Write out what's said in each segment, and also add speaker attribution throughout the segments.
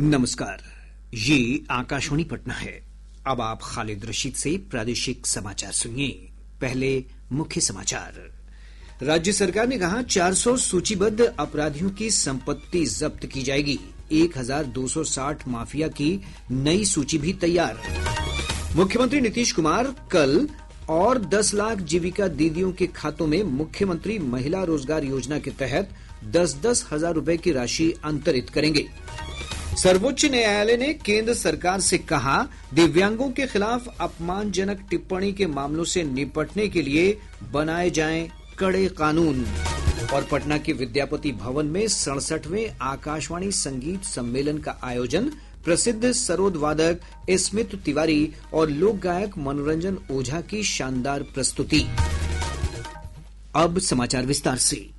Speaker 1: नमस्कार, ये आकाशवाणी पटना है। अब आप खालिद रशीद से प्रादेशिक समाचार सुनिए। पहले मुख्य समाचार। राज्य सरकार ने कहा 400 सूचीबद्ध अपराधियों की संपत्ति जब्त की जाएगी। 1260 माफिया की नई सूची भी तैयार। मुख्यमंत्री नीतीश कुमार कल और 10 लाख जीविका दीदियों के खातों में मुख्यमंत्री महिला रोजगार योजना के तहत 10-10 हजार रुपए की राशि अंतरित करेंगे। सर्वोच्च न्यायालय ने केंद्र सरकार से कहा, दिव्यांगों के खिलाफ अपमानजनक टिप्पणी के मामलों से निपटने के लिए बनाए जाएं कड़े कानून। और पटना के विद्यापति भवन में 67वें आकाशवाणी संगीत सम्मेलन का आयोजन। प्रसिद्ध सरोद वादक स्मित तिवारी और लोक गायक मनोरंजन ओझा की शानदार प्रस्तुति। अब समाचार विस्तार से।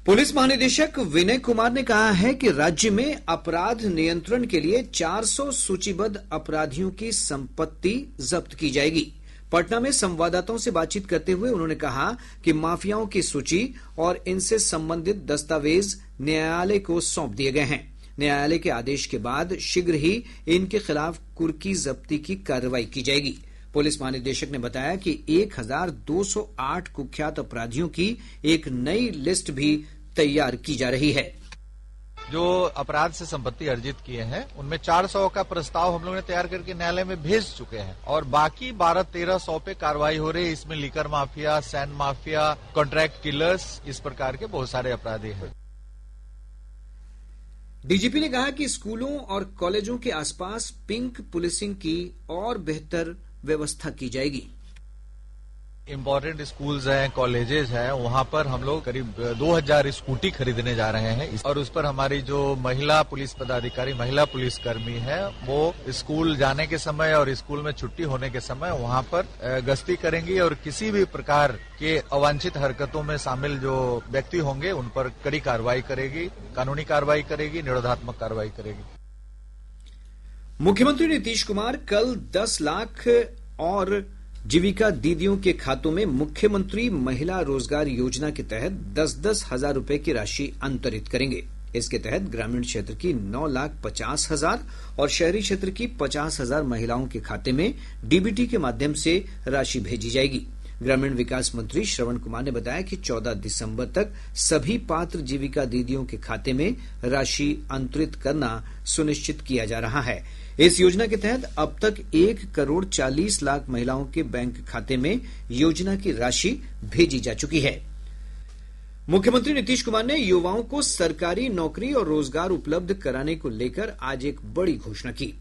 Speaker 1: पुलिस महानिदेशक विनय कुमार ने कहा है कि राज्य में अपराध नियंत्रण के लिए 400 सूचीबद्ध अपराधियों की संपत्ति जब्त की जाएगी। पटना में संवाददाताओं से बातचीत करते हुए उन्होंने कहा कि माफियाओं की सूची और इनसे संबंधित दस्तावेज न्यायालय को सौंप दिए गए हैं। न्यायालय के आदेश के बाद शीघ्र ही इनके खिलाफ कुर्की जब्ती की कार्रवाई की जाएगी। पुलिस महानिदेशक ने बताया कि 1208 कुख्यात अपराधियों की एक नई लिस्ट भी तैयार की जा रही है।
Speaker 2: जो अपराध से संपत्ति अर्जित किए हैं उनमें 400 का प्रस्ताव हम लोगों ने तैयार करके न्यायालय में भेज चुके हैं और बाकी 12-1300 पे कार्रवाई हो रही है। इसमें liquor mafia, sand mafia, contract killers, इस प्रकार के बहुत सारे अपराधी हैं।
Speaker 1: डीजीपी ने कहा कि स्कूलों और कॉलेजों के आसपास पिंक पुलिसिंग की और बेहतर व्यवस्था की जाएगी।
Speaker 2: इम्पोर्टेंट स्कूल्स हैं, कॉलेजेस हैं, वहां पर हम लोग करीब 2000 स्कूटी खरीदने जा रहे हैं और उस पर हमारी जो महिला पुलिस पदाधिकारी, महिला पुलिसकर्मी है, वो स्कूल जाने के समय और स्कूल में छुट्टी होने के समय वहां पर गश्ती करेंगी और किसी भी प्रकार के अवांछित हरकतों में शामिल जो व्यक्ति होंगे उन पर कड़ी कार्रवाई करेगी, कानूनी कार्रवाई करेगी, निरोधात्मक कार्रवाई करेगी।
Speaker 1: मुख्यमंत्री नीतीश कुमार कल 10 लाख और जीविका दीदियों के खातों में मुख्यमंत्री महिला रोजगार योजना के तहत 10-10 हजार रुपए की राशि अंतरित करेंगे। इसके तहत ग्रामीण क्षेत्र की 9,50,000 और शहरी क्षेत्र की 50,000 महिलाओं के खाते में डीबीटी के माध्यम से राशि भेजी जाएगी। ग्रामीण विकास मंत्री श्रवण कुमार ने बताया कि 14 दिसंबर तक सभी पात्र जीविका दीदियों के खाते में राशि अंतरित करना सुनिश्चित किया जा रहा है। इस योजना के तहत अब तक 1,40,00,000 महिलाओं के बैंक खाते में योजना की राशि भेजी जा चुकी है। मुख्यमंत्री नीतीश कुमार ने युवाओं को सरकारी नौकरी और रोजगार उपलब्ध कराने को लेकर आज एक बड़ी घोषणा की।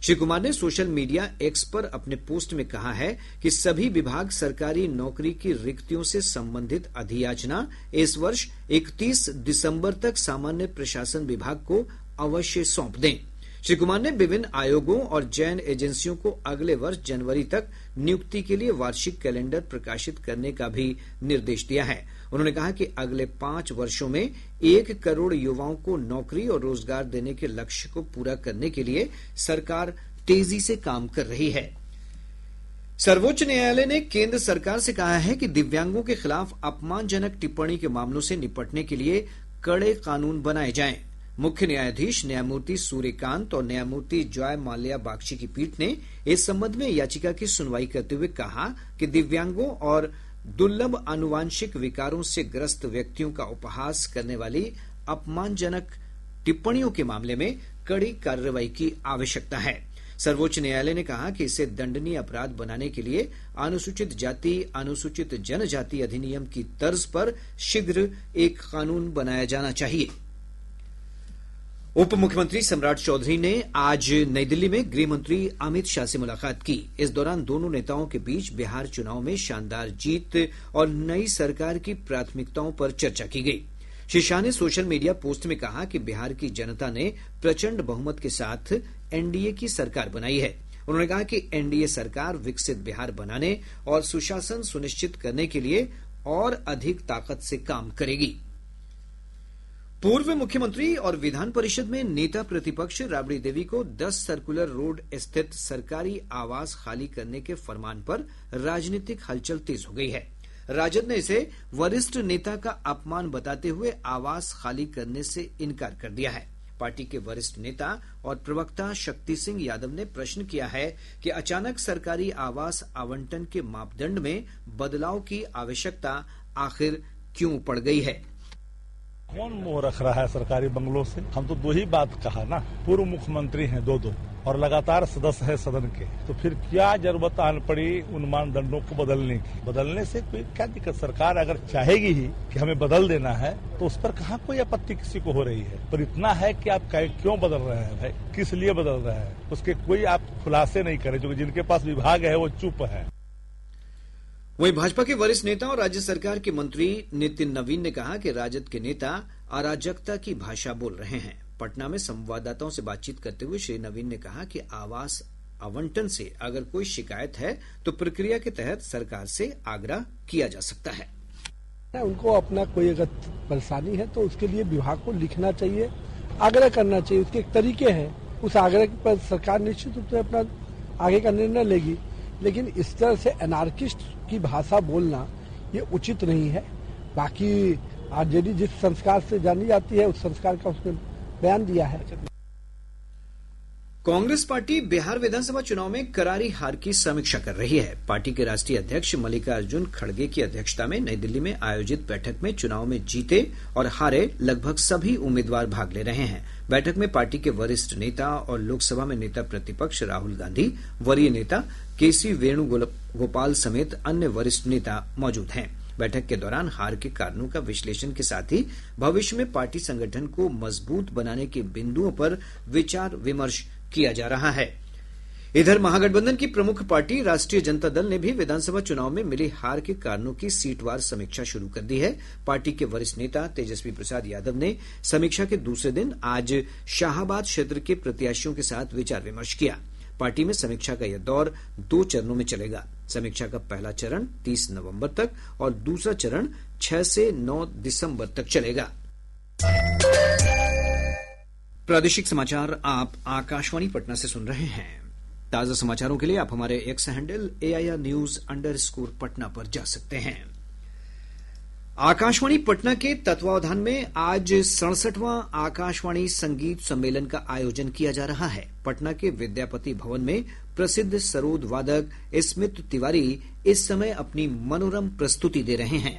Speaker 1: श्री कुमार ने सोशल मीडिया एक्स पर अपने पोस्ट में कहा है कि सभी विभाग सरकारी नौकरी की रिक्तियों से संबंधित अधियाचना इस वर्ष 31 दिसंबर तक सामान्य प्रशासन विभाग को अवश्य सौंप दें। श्री कुमार ने विभिन्न आयोगों और चयन एजेंसियों को अगले वर्ष जनवरी तक नियुक्ति के लिए वार्षिक कैलेंडर प्रकाशित करने का भी निर्देश दिया है। उन्होंने कहा कि अगले 5 वर्षों में 1 करोड़ युवाओं को नौकरी और रोजगार देने के लक्ष्य को पूरा करने के लिए सरकार तेजी से काम कर रही है। सर्वोच्च न्यायालय ने केंद्र सरकार से कहा है कि दिव्यांगों के खिलाफ अपमानजनक टिप्पणी के मामलों से निपटने के लिए कड़े कानून बनाए जाएं। मुख्य न्यायाधीश न्यायमूर्ति सूर्यकांत और न्यायमूर्ति जॉय माल्या बागची की पीठ ने इस संबंध में याचिका की सुनवाई करते हुए कहा कि दिव्यांगों और दुर्लभ आनुवांशिक विकारों से ग्रस्त व्यक्तियों का उपहास करने वाली अपमानजनक टिप्पणियों के मामले में कड़ी कार्रवाई की आवश्यकता है। सर्वोच्च न्यायालय ने कहा कि इसे दंडनीय अपराध बनाने के लिए अनुसूचित जाति, अनुसूचित जनजाति अधिनियम की तर्ज पर शीघ्र एक कानून बनाया जाना चाहिए। उप मुख्यमंत्री सम्राट चौधरी ने आज नई दिल्ली में गृह मंत्री अमित शाह से मुलाकात की। इस दौरान दोनों नेताओं के बीच बिहार चुनाव में शानदार जीत और नई सरकार की प्राथमिकताओं पर चर्चा की गई। श्री शाह ने सोशल मीडिया पोस्ट में कहा कि बिहार की जनता ने प्रचंड बहुमत के साथ एनडीए की सरकार बनाई है। उन्होंने कहा कि एनडीए सरकार विकसित बिहार बनाने और सुशासन सुनिश्चित करने के लिए और अधिक ताकत से काम करेगी। पूर्व मुख्यमंत्री और विधान परिषद में नेता प्रतिपक्ष राबड़ी देवी को 10 सर्कुलर रोड स्थित सरकारी आवास खाली करने के फरमान पर राजनीतिक हलचल तेज हो गई है। राजद ने इसे वरिष्ठ नेता का अपमान बताते हुए आवास खाली करने से इनकार कर दिया है। पार्टी के वरिष्ठ नेता और प्रवक्ता शक्ति सिंह यादव ने प्रश्न किया है कि अचानक सरकारी आवास आवंटन के मापदंड में बदलाव की आवश्यकता आखिर क्यों पड़ गई है।
Speaker 3: कौन मोह रख रहा है सरकारी बंगलों से? हम तो 2 ही बात कहा ना, पूर्व मुख्यमंत्री हैं 2 और लगातार सदस्य है सदन के, तो फिर क्या जरूरत आन पड़ी उन मानदंडों को बदलने की? बदलने से कोई क्या दिक्कत? सरकार अगर चाहेगी ही कि हमें बदल देना है तो उस पर कहाँ कोई आपत्ति किसी को हो रही है। पर इतना है कि आप क्यों बदल रहे हैं भाई, किस लिए बदल रहे हैं, उसके कोई आप खुलासे नहीं करें। जो जिनके पास विभाग है वो चुप है।
Speaker 1: वहीं भाजपा के वरिष्ठ नेता और राज्य सरकार के मंत्री नितिन नवीन ने कहा कि राजद के नेता अराजकता की भाषा बोल रहे हैं। पटना में संवाददाताओं से बातचीत करते हुए श्री नवीन ने कहा कि आवास आवंटन से अगर कोई शिकायत है तो प्रक्रिया के तहत सरकार से आग्रह किया जा सकता है।
Speaker 4: उनको अपना कोई अगर परेशानी है तो उसके लिए विभाग को लिखना चाहिए, आग्रह करना चाहिए। उसके एक तरीके हैं, उस आग्रह पर सरकार निश्चित रूप से अपना आगे का निर्णय लेगी। लेकिन इस तरह से एनार्किस्ट की भाषा बोलना ये उचित नहीं है। बाकी आरजेडी जिस संस्कार से जानी जाती है उस संस्कार का उसने बयान दिया है।
Speaker 1: कांग्रेस पार्टी बिहार विधानसभा चुनाव में करारी हार की समीक्षा कर रही है। पार्टी के राष्ट्रीय अध्यक्ष मल्लिकार्जुन खड़गे की अध्यक्षता में नई दिल्ली में आयोजित बैठक में चुनाव में जीते और हारे लगभग सभी उम्मीदवार भाग ले रहे हैं। बैठक में पार्टी के वरिष्ठ नेता और लोकसभा में नेता प्रतिपक्ष राहुल गांधी, वरीय नेता केसी वेणुगोपाल समेत अन्य वरिष्ठ नेता मौजूद हैं। बैठक के दौरान हार के कारणों का विश्लेषण के साथ ही भविष्य में पार्टी संगठन को मजबूत बनाने के बिंदुओं पर विचार विमर्श किया जा रहा है। इधर महागठबंधन की प्रमुख पार्टी राष्ट्रीय जनता दल ने भी विधानसभा चुनाव में मिली हार के कारणों की सीटवार समीक्षा शुरू कर दी है। पार्टी के वरिष्ठ नेता तेजस्वी प्रसाद यादव ने समीक्षा के दूसरे दिन आज शाहाबाद क्षेत्र के प्रत्याशियों के साथ विचार विमर्श किया। पार्टी में समीक्षा का यह दौर 2 चरणों में चलेगा। समीक्षा का पहला चरण 30 नवंबर तक और दूसरा चरण 6 से 9 दिसंबर तक चलेगा। प्रादेशिक समाचार आप आकाशवाणी पटना से सुन रहे हैं। ताजा समाचारों के लिए आप हमारे एक्स हैंडल AIRnews_पटना पर जा सकते हैं। आकाशवाणी पटना के तत्वावधान में आज 67वां आकाशवाणी संगीत सम्मेलन का आयोजन किया जा रहा है। पटना के विद्यापति भवन में प्रसिद्ध सरोद वादक स्मित तिवारी इस समय अपनी मनोरम प्रस्तुति दे रहे हैं।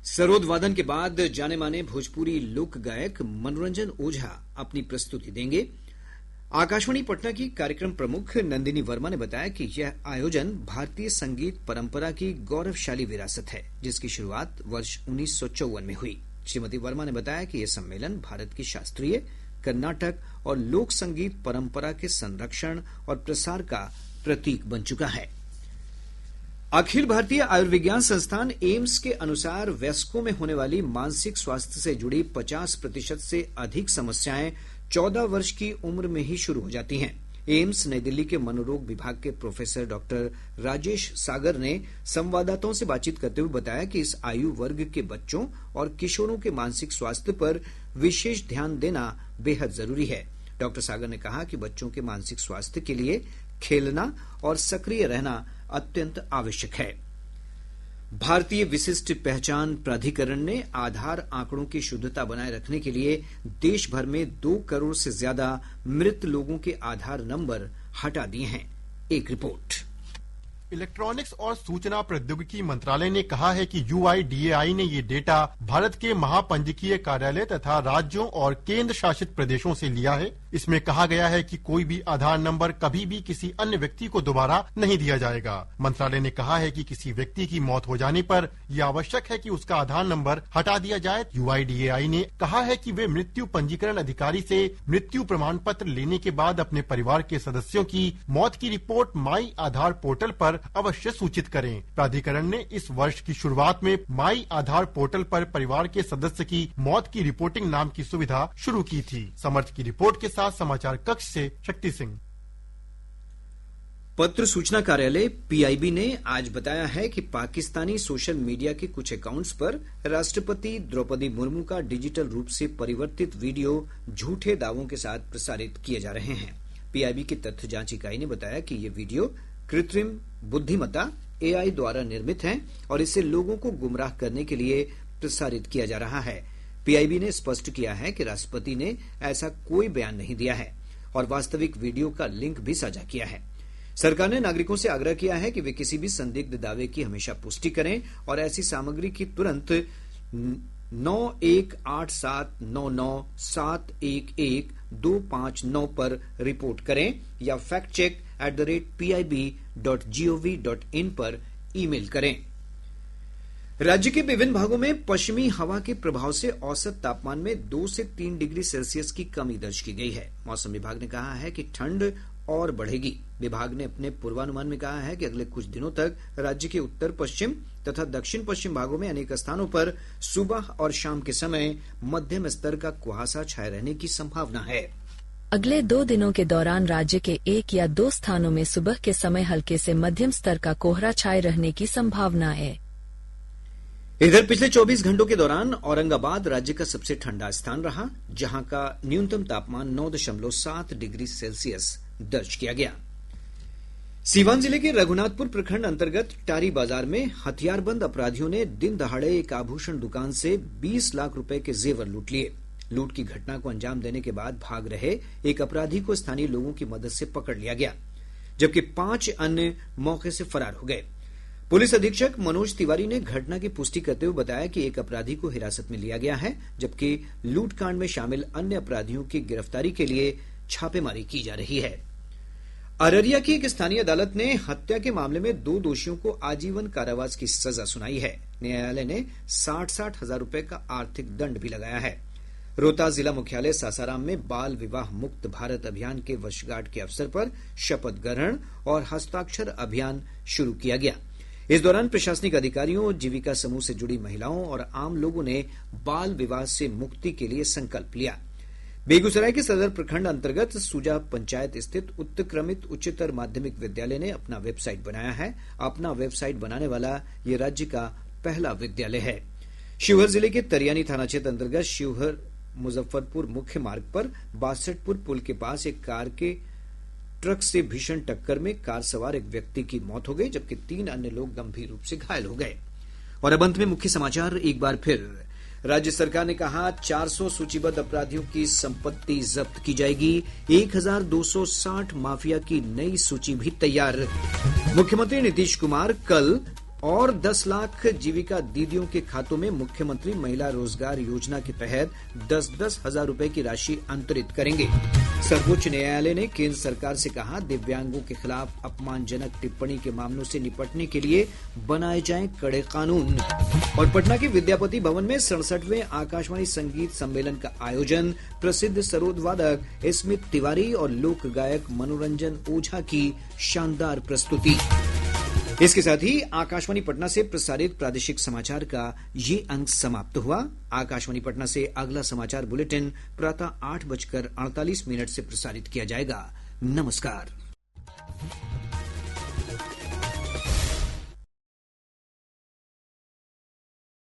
Speaker 1: सरोद वादन के बाद जाने माने भोजपुरी लोक गायक मनोरंजन ओझा अपनी प्रस्तुति देंगे। आकाशवाणी पटना की कार्यक्रम प्रमुख नंदिनी वर्मा ने बताया कि यह आयोजन भारतीय संगीत परंपरा की गौरवशाली विरासत है, जिसकी शुरुआत वर्ष 1954 में हुई। श्रीमती वर्मा ने बताया कि यह सम्मेलन भारत की शास्त्रीय, कर्नाटक और लोक संगीत परंपरा के संरक्षण और प्रसार का प्रतीक बन चुका है। अखिल भारतीय आयुर्विज्ञान संस्थान एम्स के अनुसार वयस्कों में होने वाली मानसिक स्वास्थ्य से जुड़ी 50% से अधिक समस्याएं 14 वर्ष की उम्र में ही शुरू हो जाती हैं। एम्स नई दिल्ली के मनोरोग विभाग के प्रोफेसर डॉक्टर राजेश सागर ने संवाददाताओं से बातचीत करते हुए बताया कि इस आयु वर्ग के बच्चों और किशोरों के मानसिक स्वास्थ्य पर विशेष ध्यान देना बेहद जरूरी है। डॉक्टर सागर ने कहा कि बच्चों के मानसिक स्वास्थ्य के लिए खेलना और सक्रिय रहना अत्यंत आवश्यक है। भारतीय विशिष्ट पहचान प्राधिकरण ने आधार आंकड़ों की शुद्धता बनाए रखने के लिए देश भर में 2 करोड़ से ज्यादा मृत लोगों के आधार नंबर हटा दिए हैं। एक रिपोर्ट।
Speaker 5: इलेक्ट्रॉनिक्स और सूचना प्रौद्योगिकी मंत्रालय ने कहा है कि UIDAI ने ये डेटा भारत के महापंजीकीय कार्यालय तथा राज्यों और केंद्र शासित प्रदेशों से लिया है। इसमें कहा गया है कि कोई भी आधार नंबर कभी भी किसी अन्य व्यक्ति को दोबारा नहीं दिया जाएगा। मंत्रालय ने कहा है कि किसी व्यक्ति की मौत हो जाने पर यह आवश्यक है कि उसका आधार नंबर हटा दिया जाए। UIDAI ने कहा है कि वे मृत्यु पंजीकरण अधिकारी से मृत्यु प्रमाण पत्र लेने के बाद अपने परिवार के सदस्यों की मौत की रिपोर्ट माई आधार पोर्टल पर अवश्य सूचित करें। प्राधिकरण ने इस वर्ष की शुरुआत में माई आधार पोर्टल पर परिवार के सदस्य की मौत की रिपोर्टिंग नाम की सुविधा शुरू की थी। समर्थ की रिपोर्ट के साथ समाचार कक्ष से शक्ति सिंह।
Speaker 1: पत्र सूचना कार्यालय पीआईबी ने आज बताया है कि पाकिस्तानी सोशल मीडिया के कुछ अकाउंट्स पर राष्ट्रपति द्रौपदी मुर्मू का डिजिटल रूप से परिवर्तित वीडियो झूठे दावों के साथ प्रसारित किए जा रहे हैं। पीआईबी की तथ्य जांच इकाई ने बताया कि ये वीडियो कृत्रिम बुद्धिमत्ता एआई द्वारा निर्मित है और इसे लोगों को गुमराह करने के लिए प्रसारित किया जा रहा है। पीआईबी ने स्पष्ट किया है कि राष्ट्रपति ने ऐसा कोई बयान नहीं दिया है और वास्तविक वीडियो का लिंक भी साझा किया है। सरकार ने नागरिकों से आग्रह किया है कि वे किसी भी संदिग्ध दावे की हमेशा पुष्टि करें और ऐसी सामग्री की तुरंत 918799711259 पर रिपोर्ट करें या factcheck@pib.gov.in पर ईमेल करें। राज्य के विभिन्न भागों में पश्चिमी हवा के प्रभाव से औसत तापमान में 2 से 3 डिग्री सेल्सियस की कमी दर्ज की गई है। मौसम विभाग ने कहा है कि ठंड और बढ़ेगी। विभाग ने अपने पूर्वानुमान में कहा है कि अगले कुछ दिनों तक राज्य के उत्तर पश्चिम तथा दक्षिण पश्चिम भागों में अनेक स्थानों पर सुबह और शाम के समय मध्यम स्तर का कुहासा छाये रहने की संभावना है।
Speaker 6: अगले 2 दिनों के दौरान राज्य के 1 या 2 स्थानों में सुबह के समय हल्के से मध्यम स्तर का कोहरा छाये रहने की संभावना है।
Speaker 1: इधर पिछले 24 घंटों के दौरान औरंगाबाद राज्य का सबसे ठंडा स्थान रहा, जहां का न्यूनतम तापमान 9.7 डिग्री सेल्सियस दर्ज किया गया। सीवान जिले के रघुनाथपुर प्रखंड अंतर्गत टारी बाजार में हथियारबंद अपराधियों ने दिन दहाड़े एक आभूषण दुकान से 20 लाख रुपए के जेवर लूट लिए। लूट की घटना को अंजाम देने के बाद भाग रहे एक अपराधी को स्थानीय लोगों की मदद से पकड़ लिया गया, जबकि 5 अन्य मौके से फरार हो गए। पुलिस अधीक्षक मनोज तिवारी ने घटना की पुष्टि करते हुए बताया कि एक अपराधी को हिरासत में लिया गया है, जबकि लूटकांड में शामिल अन्य अपराधियों की गिरफ्तारी के लिए छापेमारी की जा रही है। अररिया की एक स्थानीय अदालत ने हत्या के मामले में 2 दोषियों को आजीवन कारावास की सजा सुनाई है। न्यायालय ने 60-60 हजार रुपए का आर्थिक दंड भी लगाया है। रोहतास जिला मुख्यालय सासाराम में बाल विवाह मुक्त भारत अभियान के वर्षगांठ के अवसर पर शपथ ग्रहण और हस्ताक्षर अभियान शुरू किया गया। इस दौरान प्रशासनिक अधिकारियों, जीविका समूह से जुड़ी महिलाओं और आम लोगों ने बाल विवाह से मुक्ति के लिए संकल्प लिया। बेगूसराय के सदर प्रखंड अंतर्गत सुजा पंचायत स्थित उत्क्रमित उच्चतर माध्यमिक विद्यालय ने अपना वेबसाइट बनाया है। अपना वेबसाइट बनाने वाला ये राज्य का पहला विद्यालय है। शिवहर जिले के तरियानी थाना क्षेत्र अंतर्गत शिवहर मुजफ्फरपुर मुख्य मार्ग पर बासठपुर पुल के पास एक कार के ट्रक से भीषण टक्कर में कार सवार एक व्यक्ति की मौत हो गई, जबकि 3 अन्य लोग गंभीर रूप से घायल हो गए। और अब अंत में मुख्य समाचार एक बार फिर। राज्य सरकार ने कहा 400 सूचीबद्ध अपराधियों की संपत्ति जब्त की जाएगी। 1260 माफिया की नई सूची भी तैयार। मुख्यमंत्री नीतीश कुमार कल और 10 लाख जीविका दीदियों के खातों में मुख्यमंत्री महिला रोजगार योजना के तहत 10-10 हजार रुपए की राशि अंतरित करेंगे। सर्वोच्च न्यायालय ने केंद्र सरकार से कहा दिव्यांगों के खिलाफ अपमानजनक टिप्पणी के मामलों से निपटने के लिए बनाए जाएं कड़े कानून। और पटना के विद्यापति भवन में 67वें आकाशवाणी संगीत सम्मेलन का आयोजन। प्रसिद्ध सरोद वादक स्मित तिवारी और लोक गायक मनोरंजन ओझा की शानदार प्रस्तुति। इसके साथ ही आकाशवाणी पटना से प्रसारित प्रादेशिक समाचार का ये अंक समाप्त हुआ। आकाशवाणी पटना से अगला समाचार बुलेटिन प्रातः 8:48 से प्रसारित किया जाएगा। नमस्कार।